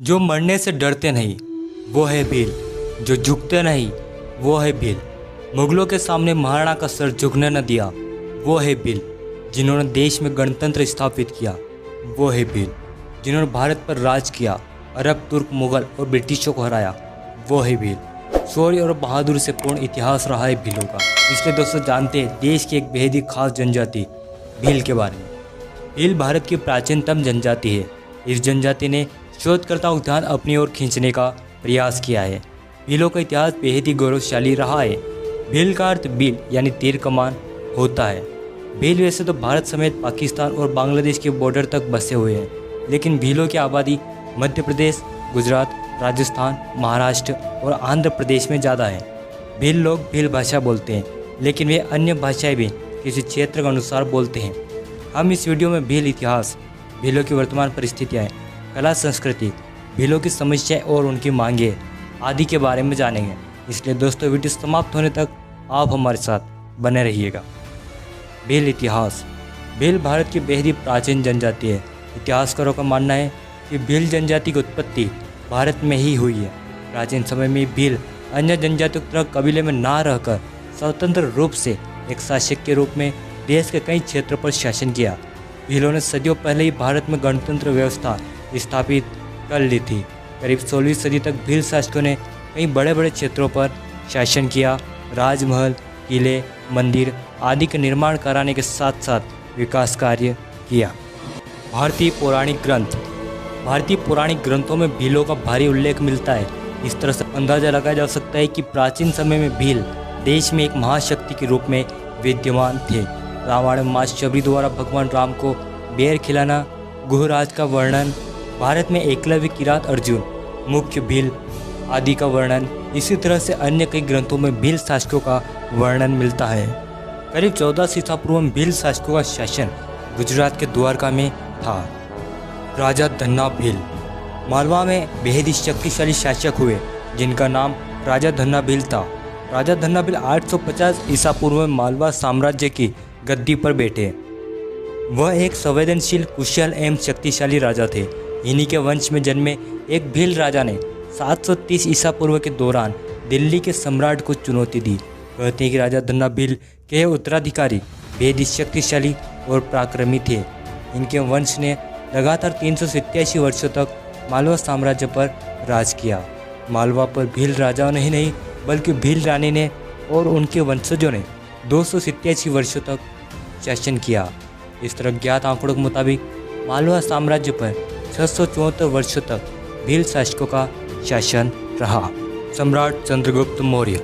जो मरने से डरते नहीं वो है भील, जो झुकते नहीं वो है भील। मुगलों के सामने महाराणा का सर झुकने न दिया वो है भील। जिन्होंने देश में गणतंत्र स्थापित किया वो है भील। जिन्होंने भारत पर राज किया, अरब, तुर्क, मुगल और ब्रिटिशों को हराया वो है भील। शौर्य और बहादुरी से पूर्ण इतिहास रहा है भीलों का। इसलिए दोस्तों जानते हैं देश की एक बेहद ही खास जनजाति भील के बारे में। भील भारत की प्राचीनतम जनजाति है। इस जनजाति ने शोधकर्ताओं ध्यान अपनी ओर खींचने का प्रयास किया है। भीलों का इतिहास बेहद ही गौरवशाली रहा है। भील का अर्थ भील यानी तीर कमान होता है। भील वैसे तो भारत समेत पाकिस्तान और बांग्लादेश के बॉर्डर तक बसे हुए हैं, लेकिन भीलों की आबादी मध्य प्रदेश, गुजरात, राजस्थान, महाराष्ट्र और आंध्र प्रदेश में ज़्यादा है। भील लोग भील भाषा बोलते हैं, लेकिन वे अन्य भाषाएं भी किसी क्षेत्र के अनुसार बोलते हैं। हम इस वीडियो में भील इतिहास, भीलों की वर्तमान परिस्थितियाँ, कला, संस्कृति, भीलों की समस्याएं और उनकी मांगें आदि के बारे में जानेंगे। इसलिए दोस्तों वीडियो समाप्त होने तक आप हमारे साथ बने रहिएगा। भील इतिहास। भील भारत की बेहद ही प्राचीन जनजाति है। इतिहासकारों का मानना है कि भील जनजाति की उत्पत्ति भारत में ही हुई है। प्राचीन समय में भील अन्य जनजातियों की तरह कबीले में ना रहकर स्वतंत्र रूप से एक शासक के रूप में देश के कई क्षेत्रों पर शासन किया। भीलों ने सदियों पहले ही भारत में गणतंत्र व्यवस्था स्थापित कर ली थी। करीब 16वीं सदी तक भील शासकों ने कई बड़े बड़े क्षेत्रों पर शासन किया। राजमहल, किले, मंदिर आदि के निर्माण कराने के साथ साथ विकास कार्य किया। भारतीय पौराणिक ग्रंथ। भारतीय पौराणिक ग्रंथों में भीलों का भारी उल्लेख मिलता है। इस तरह से अंदाजा लगाया जा सकता है कि प्राचीन समय में भील देश में एक महाशक्ति के रूप में विद्यमान थे। रामायण में माँ शबरी द्वारा भगवान राम को बेर खिलाना, गुहराज का वर्णन, भारत में एकलव्य, किरात अर्जुन, मुख्य भील आदि का वर्णन, इसी तरह से अन्य कई ग्रंथों में भील शासकों का वर्णन मिलता है। करीब 14 ईसा पूर्व में भील शासकों का शासन गुजरात के द्वारका में था। राजा धन्ना भील मालवा में बेहद ही शक्तिशाली शासक हुए, जिनका नाम राजा धन्ना भील था। राजा धन्ना भील 850 ईसा पूर्व में मालवा साम्राज्य की गद्दी पर बैठे। वह एक संवेदनशील, कुशल एवं शक्तिशाली राजा थे। इन्हीं के वंश में जन्मे एक भील राजा ने 730 ईसा पूर्व के दौरान दिल्ली के सम्राट को चुनौती दी। कहते हैं कि राजा धन्ना भील के उत्तराधिकारी बेहद ही शक्तिशाली और पराक्रमी थे। इनके वंश ने लगातार 387 वर्षों तक मालवा साम्राज्य पर राज किया। मालवा पर भील राजाओं ने ही नहीं बल्कि भील रानी ने और उनके वंशजों ने 287 वर्षों तक शासन किया। इस तरह ज्ञात आंकड़ों के मुताबिक मालवा साम्राज्य पर 674 वर्षों तक भील शासकों का शासन रहा। सम्राट चंद्रगुप्त मौर्य।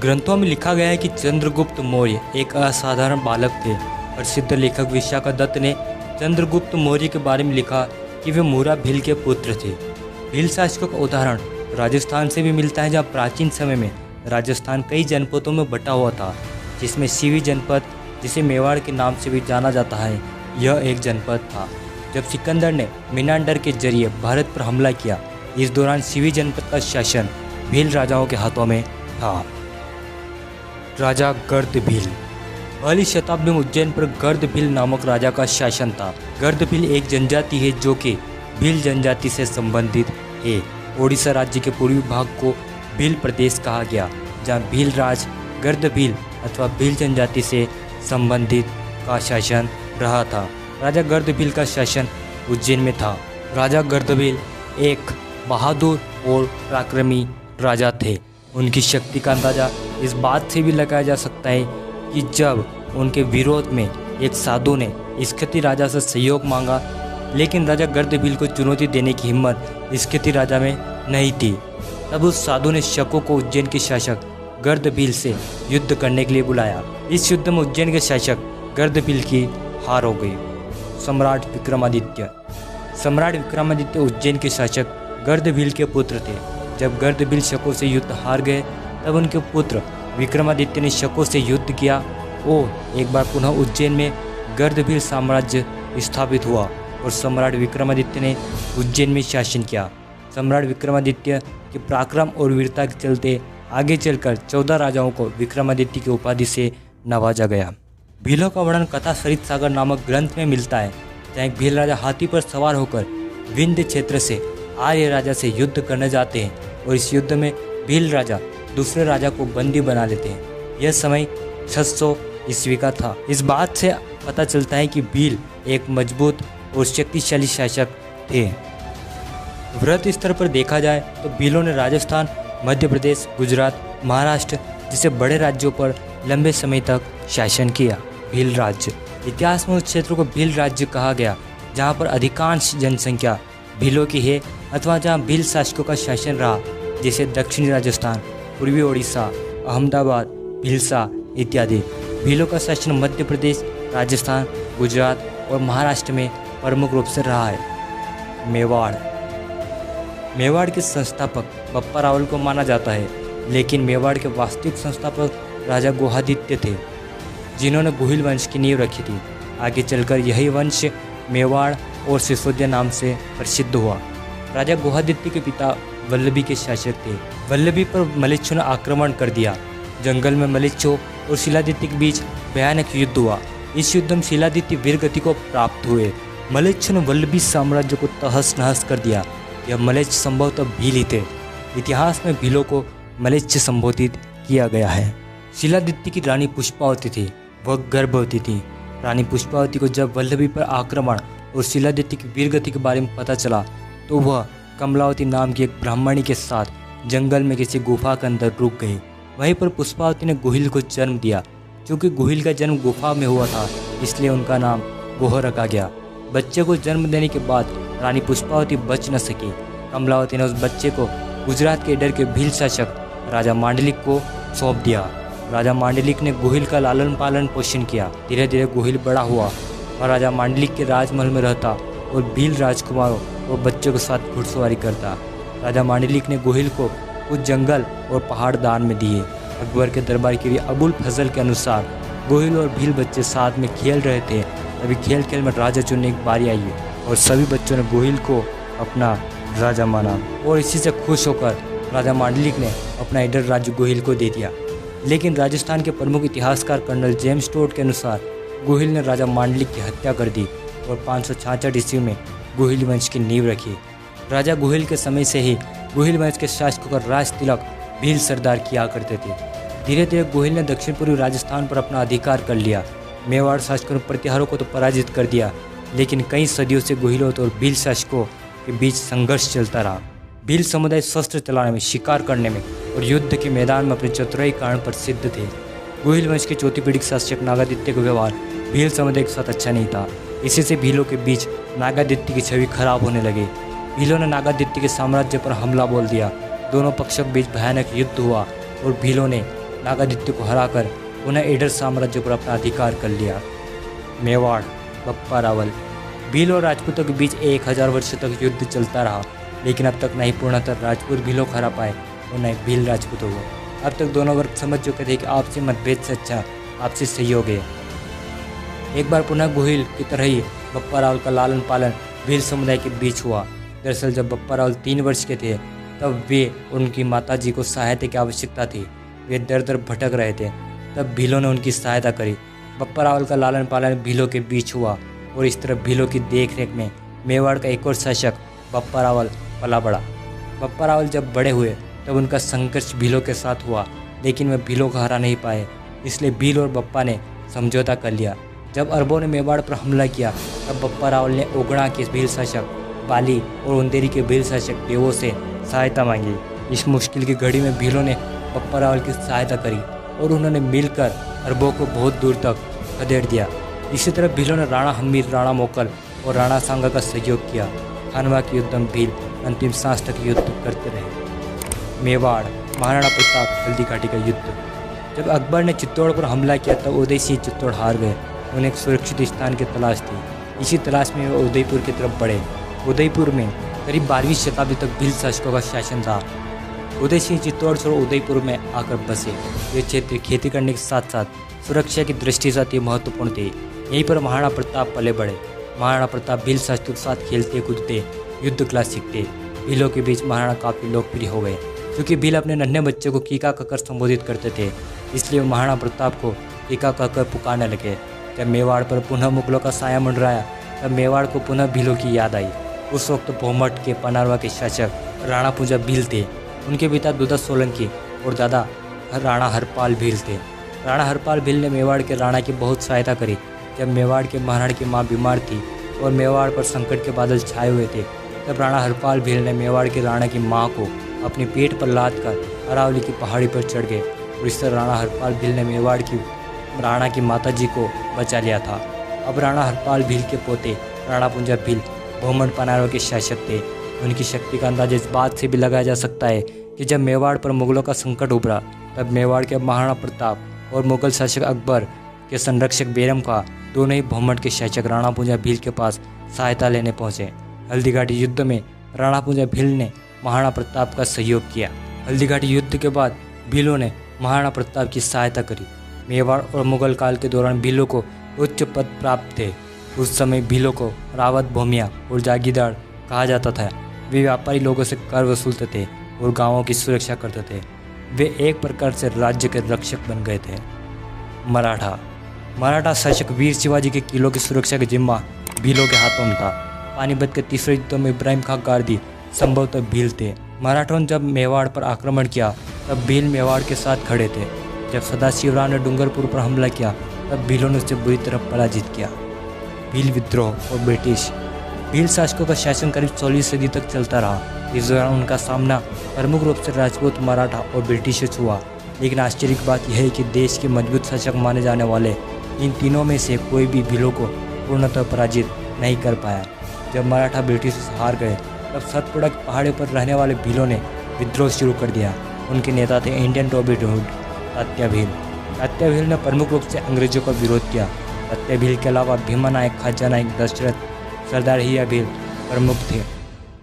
ग्रंथों में लिखा गया है कि चंद्रगुप्त मौर्य एक असाधारण बालक थे। प्रसिद्ध लेखक विशाखा दत्त ने चंद्रगुप्त मौर्य के बारे में लिखा कि वे मूरा भील के पुत्र थे। भील शासकों का उदाहरण राजस्थान से भी मिलता है, जहाँ प्राचीन समय में राजस्थान कई जनपदों में बटा हुआ था, जिसमें सीवी जनपद, जिसे मेवाड़ के नाम से भी जाना जाता है, यह एक जनपद था। जब सिकंदर ने मिनांडर के जरिए भारत पर हमला किया, इस दौरान सीवी जनपद का शासन भील राजाओं के हाथों में था। राजा गर्द भील। पहली शताब्दी में उज्जैन पर गर्द भील नामक राजा का शासन था। गर्द भील एक जनजाति है जो कि भील जनजाति से संबंधित है। ओडिशा राज्य के पूर्वी भाग को भील प्रदेश कहा गया, जहाँ भील राज गर्द भील अथवा भील जनजाति से संबंधित का शासन रहा था। राजा गर्द भील का शासन उज्जैन में था। राजा गर्द भील एक बहादुर और पराक्रमी राजा थे। उनकी शक्ति का अंदाजा इस बात से भी लगाया जा सकता है कि जब उनके विरोध में एक साधु ने स्कती राजा से सहयोग मांगा, लेकिन राजा गर्द भील को चुनौती देने की हिम्मत स्कती राजा में नहीं थी। तब उस साधु ने शकों को उज्जैन के शासक गर्द भील से युद्ध करने के लिए बुलाया। इस युद्ध में उज्जैन के शासक गर्द भील की हार हो गई। सम्राट विक्रमादित्य। सम्राट विक्रमादित्य उज्जैन के शासक गर्द भील के पुत्र थे। जब गर्द भील शकों से युद्ध हार गए, तब उनके पुत्र विक्रमादित्य ने शकों से युद्ध किया और एक बार पुनः उज्जैन में गर्द भील साम्राज्य स्थापित हुआ और सम्राट विक्रमादित्य ने उज्जैन में शासन किया। सम्राट विक्रमादित्य के पराक्रम और वीरता के चलते आगे चलकर 14 राजाओं को विक्रमादित्य की उपाधि से नवाजा गया। भीलों का वर्णन कथा सरित सागर नामक ग्रंथ में मिलता है, जहाँ एक भील राजा हाथी पर सवार होकर विंध्य क्षेत्र से आर्य राजा से युद्ध करने जाते हैं और इस युद्ध में भील राजा दूसरे राजा को बंदी बना लेते हैं। यह समय 600 ईस्वी का था। इस बात से पता चलता है कि भील एक मजबूत और शक्तिशाली शासक थे। वृहत स्तर पर देखा जाए तो भीलों ने राजस्थान, मध्य प्रदेश, गुजरात, महाराष्ट्र जैसे बड़े राज्यों पर लंबे समय तक शासन किया। भील राज्य इतिहास में उस क्षेत्र को भील राज्य कहा गया जहाँ पर अधिकांश जनसंख्या भीलों की है अथवा जहाँ भील शासकों का शासन रहा, जैसे दक्षिणी राजस्थान, पूर्वी ओडिशा, अहमदाबाद, भीलसा इत्यादि। भीलों का शासन मध्य प्रदेश, राजस्थान, गुजरात और महाराष्ट्र में प्रमुख रूप से रहा है। मेवाड़ के संस्थापक बप्पा रावल को माना जाता है, लेकिन मेवाड़ के वास्तविक संस्थापक राजा गुहादित्य थे, जिन्होंने गुहिल वंश की नींव रखी थी। आगे चलकर यही वंश मेवाड़ और सिसोदिया नाम से प्रसिद्ध हुआ। राजा गुहादित्य के पिता वल्लभी के शासक थे। वल्लभी पर मलेच्छों ने आक्रमण कर दिया। जंगल में मलेच्छों और शिलादित्य के बीच भयानक युद्ध हुआ। इस युद्ध में शिलादित्य वीरगति को प्राप्त हुए। मलेच्छों ने वल्लभी साम्राज्य को तहस नहस कर दिया। यह मलेच्छ संभवतः भील ही थे। इतिहास में भीलों को मलेच्छ संबोधित किया गया है। शिलादित्य की रानी पुष्पावती थी, वह गर्भवती थी। रानी पुष्पावती को जब वल्लभी पर आक्रमण और शिलादित्य की वीरगति के बारे में पता चला तो वह कमलावती नाम की एक ब्राह्मणी के साथ जंगल में किसी गुफा के अंदर रुक गई। वहीं पर पुष्पावती ने गुहिल को जन्म दिया। क्योंकि गुहिल का जन्म गुफा में हुआ था, इसलिए उनका नाम गोह रखा गया। बच्चे को जन्म देने के बाद रानी पुष्पावती बच न सकी। कमलावती ने उस बच्चे को गुजरात के इडर के भील शासक राजा मांडलिक को सौंप दिया। राजा मांडलिक ने गुहिल का लालन पालन पोषण किया। धीरे धीरे गुहिल बड़ा हुआ और राजा मांडलिक के राजमहल में रहता और भील राजकुमारों और बच्चों के साथ घुड़सवारी करता। राजा मांडलिक ने गुहिल को कुछ जंगल और पहाड़ दान में दिए। अकबर के दरबार के लिए अबुल फजल के अनुसार गुहिल और भील बच्चे साथ में खेल रहे थे। तभी खेल खेल में राजा चुनने की बारी आई और सभी बच्चों ने गुहिल को अपना राजा माना और इसी से खुश होकर राजा मांडलिक ने अपना इडर राज्य गुहिल को दे दिया। लेकिन राजस्थान के प्रमुख इतिहासकार कर्नल जेम्स टोड के अनुसार गुहिल ने राजा मांडलिक की हत्या कर दी और 566 ईस्वी में गुहिल वंश की नींव रखी। राजा गुहिल के समय से ही गुहिल वंश के शासकों का राज तिलक भील सरदार किया करते थे। धीरे धीरे गुहिल ने दक्षिण पूर्वी राजस्थान पर अपना अधिकार कर लिया। मेवाड़ शासकों ने प्रतिहारों को तो पराजित कर दिया, लेकिन कई सदियों से गुहिलों और भील शासकों के बीच संघर्ष चलता रहा। भील समुदाय शस्त्र चलाने में, शिकार करने में और युद्ध के मैदान में अपने चतुराई कारण प्रसिद्ध थे। गुहिल वंश के चौथी पीढ़ी के शासक नागादित्य का व्यवहार भील समुदाय के साथ अच्छा नहीं था। इसी से भीलों के बीच नागादित्य की छवि खराब होने लगी। भीलों ने नागादित्य के साम्राज्य पर हमला बोल दिया। दोनों पक्षों के बीच भयानक युद्ध हुआ और भीलों ने नागादित्य को हराकर पुनः इडर साम्राज्य पर अपना अधिकार कर लिया। मेवाड़ बप्पा रावल। भील और राजपूतों के बीच 1000 वर्षों तक युद्ध चलता रहा, लेकिन अब तक नहीं पूर्णतः राजपूत भीलों को हरा पाए और नहीं भील राजपूतों को। अब तक दोनों वर्ग समझ चुके थे कि आपसी मतभेद से अच्छा आपसी सहयोग है। एक बार पुनः गुहिल की तरह ही बप्पा रावल का लालन पालन भील समुदाय के बीच हुआ। दरअसल जब बप्पा रावल 3 वर्ष के थे तब वे उनकी माताजी को सहायता की आवश्यकता थी। वे दर दर भटक रहे थे, तब भीलों ने उनकी सहायता करी। बप्पा रावल का लालन पालन भीलों के बीच हुआ और इस तरह भीलों की देखरेख में मेवाड़ का एक और शासक बप्पा रावल पला बढ़ा। बप्पा रावल जब बड़े हुए तब उनका संघर्ष भीलों के साथ हुआ, लेकिन वे भीलों को हरा नहीं पाए। इसलिए भील और बप्पा ने समझौता कर लिया। जब अरबों ने मेवाड़ पर हमला किया तब बप्पा रावल ने ओगड़ा के भील शासक पाली और उंदेरी के भील शासक देवों से सहायता मांगी। इस मुश्किल की घड़ी में भीलों ने बप्पा रावल की सहायता करी और उन्होंने मिलकर अरबों को बहुत दूर तक खदेड़ दिया। इसी तरह भीलों ने राणा हमीर, राणा मोकल और राणा सांगा का सहयोग किया। खानवा के युद्ध में भील अंतिम सांस तक युद्ध करते रहे। मेवाड़ महाराणा प्रताप हल्दी घाटी का युद्ध। जब अकबर ने चित्तौड़ पर हमला किया तब उदय सिंह चित्तौड़ हार गए। उन्हें एक सुरक्षित स्थान की तलाश थी। इसी तलाश में वे उदयपुर की तरफ बढ़े। उदयपुर में करीब 12वीं शताब्दी तक भील शासकों का शासन था। उदय सिंह चित्तौड़ से उदयपुर में आकर बसे। ये क्षेत्र खेती करने के साथ साथ सुरक्षा की दृष्टि से अति महत्वपूर्ण थे। यहीं पर महाराणा प्रताप पले बढ़े। महाराणा प्रताप भील शासकों के साथ खेलते कूदते युद्ध कला सीखते। भीलों के बीच महाराणा काफ़ी लोकप्रिय हो गए। क्योंकि भील अपने नन्हे बच्चे को कीका कहकर संबोधित करते थे, इसलिए महाराणा प्रताप को कीका कहकर पुकारने लगे। जब मेवाड़ पर पुनः मुगलों का साया मंडराया तब मेवाड़ को पुनः भीलों की याद आई। उस वक्त भोमट के पनारवा के शासक राणा पूजा भील थे। उनके पिता दुदत सोलंकी और दादा राणा हरपाल भील थे। राणा हरपाल भील ने मेवाड़ के राणा की बहुत सहायता करी। जब मेवाड़ के महाराणा की मां बीमार थी और मेवाड़ पर संकट के बादल छाए हुए थे, तब राणा हरपाल भील ने मेवाड़ के राणा की मां को अपने पेट पर लाद कर अरावली की पहाड़ी पर चढ़ गए और इस तरह राणा हरपाल भील ने मेवाड़ की राणा की माताजी को बचा लिया था। अब राणा हरपाल भील के पोते राणा पूजा भील भोमट पनारवा के शासक थे। उनकी शक्ति का अंदाजा इस बात से भी लगाया जा सकता है कि जब मेवाड़ पर मुगलों का संकट उभरा, तब मेवाड़ के महाराणा प्रताप और मुगल शासक अकबर के संरक्षक बेरम खां दोनों ही भोमट के शासक राणा पूजा भील के पास सहायता लेने पहुंचे। हल्दीघाटी युद्ध में राणा पूजा भील ने महाराणा प्रताप का सहयोग किया। हल्दीघाटी युद्ध के बाद भीलों ने महाराणा प्रताप की सहायता करी। मेवाड़ और मुगल काल के दौरान भीलों को उच्च पद प्राप्त थे। उस समय भीलों को रावत, भूमिया और जागीरदार कहा जाता था। वे व्यापारी लोगों से कर वसूलते थे और गांवों की सुरक्षा करते थे। वे एक प्रकार से राज्य के रक्षक बन गए थे। मराठा शासक वीर शिवाजी के किलों की सुरक्षा का जिम्मा भीलों के हाथों में था। पानीपत के तीसरे युद्ध में इब्राहिम खां गारदी संभवतः भील थे। मराठों ने जब मेवाड़ पर आक्रमण किया, तब भील मेवाड़ के साथ खड़े थे। जब सदाशिवराव ने डूंगरपुर पर हमला किया, तब भीलों ने उसे बुरी तरह पराजित किया। भील विद्रोह और ब्रिटिश। भील शासकों का शासन करीब 16वीं सदी तक चलता रहा। इस दौरान उनका सामना प्रमुख रूप से राजपूत, मराठा और ब्रिटिश से हुआ। लेकिन आश्चर्य की बात यह है कि देश के मजबूत शासक माने जाने वाले इन तीनों में से कोई भी भीलों को पूर्णतः पराजित नहीं कर पाया। जब मराठा ब्रिटिश से हार गए, तब सतपुड़ा की पहाड़ी पर रहने वाले भीलों ने विद्रोह शुरू कर दिया। उनके नेता थे Indian robin hood Tatya Bhil. Tatya Bhil ने प्रमुख रूप से अंग्रेजों का विरोध किया। तात्या भील के अलावा भीमा नायक, खाजा नायक, दशरथ, सरदार हिया भील प्रमुख थे।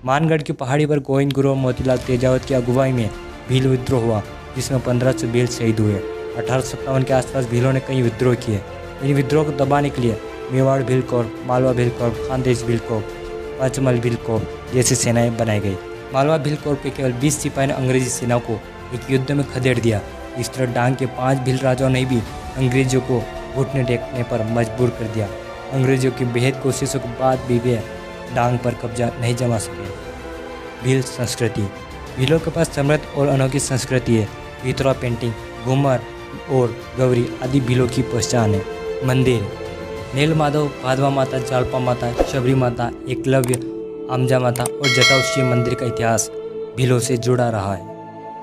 मानगढ़ की पहाड़ी पर गोविंद गुरु और मोतीलाल तेजावत की अगुवाई में भील विद्रोह हुआ, जिसमें 1500 भील शहीद हुए। 1857 के आसपास भीलों ने कई विद्रोह किए। इन विद्रोह को दबाने के लिए Mewar Bhil corps, Malwa Bhil corps, Khandesh Bhil corps, पचमल भील कोर जैसी सेनाएं बनाई गई। मालवा भील कोर के केवल 20 सिपाही ने अंग्रेजी सेना को एक युद्ध में खदेड़ दिया। इस तरह डांग के 5 भील राजाओं ने भी अंग्रेजों को घुटने टेकने पर मजबूर कर दिया। अंग्रेजों की बेहद कोशिशों के बाद भी वे डांग पर कब्जा नहीं जमा सके। भील संस्कृति। भीलों के पास समृद्ध और अनोखी संस्कृति है। पितरा पेंटिंग, घूमर और गौरी आदि भीलों की पहचान है। मंदिर। नील माधव, भादवा माता, जालपा माता, शबरी माता, एकलव्य, आमजा माता और जटाऊ शिव मंदिर का इतिहास भीलों से जुड़ा रहा है।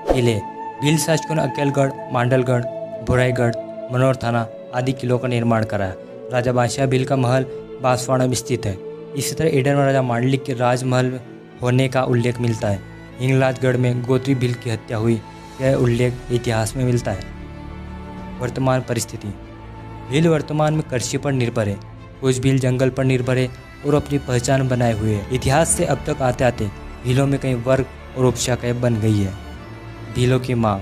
किले। भील शासकों ने अकेलगढ़, मांडलगढ़, भुराईगढ़, मनोर थाना आदि किलों का निर्माण कराया। राजा बादशाह भील का महल बांसवाड़ा में स्थित है। इसी तरह ईडर में राजा मांडलिक के राजमहल होने का उल्लेख मिलता है। हिंगलाजगढ़ में गोत्री भील की हत्या हुई, यह उल्लेख इतिहास में मिलता है। वर्तमान परिस्थिति। भील वर्तमान में कृषि पर निर्भर है। कुछ भील जंगल पर निर्भर है और अपनी पहचान बनाए हुए है। इतिहास से अब तक आते आते भीलों में कई वर्ग और उपशाखाएं बन गई है। भीलों की मांग।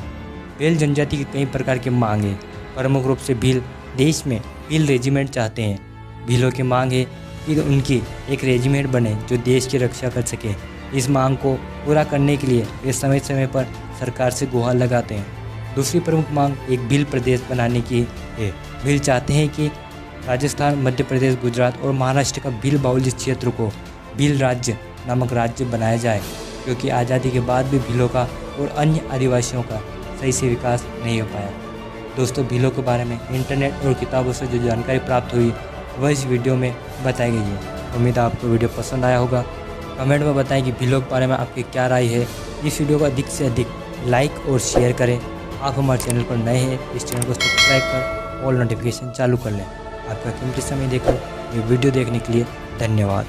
भील जनजाति की कई प्रकार की मांग है। प्रमुख रूप से भील देश में भील रेजिमेंट चाहते हैं। भीलों की मांग है कि उनकी एक रेजिमेंट बने जो देश की रक्षा कर सके। इस मांग को पूरा करने के लिए वे समय समय पर सरकार से गुहार लगाते हैं। दूसरी प्रमुख मांग एक भील प्रदेश बनाने की है। भील चाहते हैं कि राजस्थान, मध्य प्रदेश, गुजरात और महाराष्ट्र का भील बाहुल्य क्षेत्र को भील राज्य नामक राज्य बनाया जाए, क्योंकि आज़ादी के बाद भी भीलों का और अन्य आदिवासियों का सही से विकास नहीं हो पाया। दोस्तों, भीलों के बारे में इंटरनेट और किताबों से जो जानकारी प्राप्त हुई वह इस वीडियो में बताई गई है। उम्मीद है आपको वीडियो पसंद आया होगा। कमेंट में बताएं कि भीलों के बारे में आपकी क्या राय है। इस वीडियो को अधिक से अधिक लाइक और शेयर करें। आप हमारे चैनल पर नए हैं, इस चैनल को सब्सक्राइब कर ऑल नोटिफिकेशन चालू कर लें। आपका कीमती समय देकर ये वीडियो देखने के लिए धन्यवाद।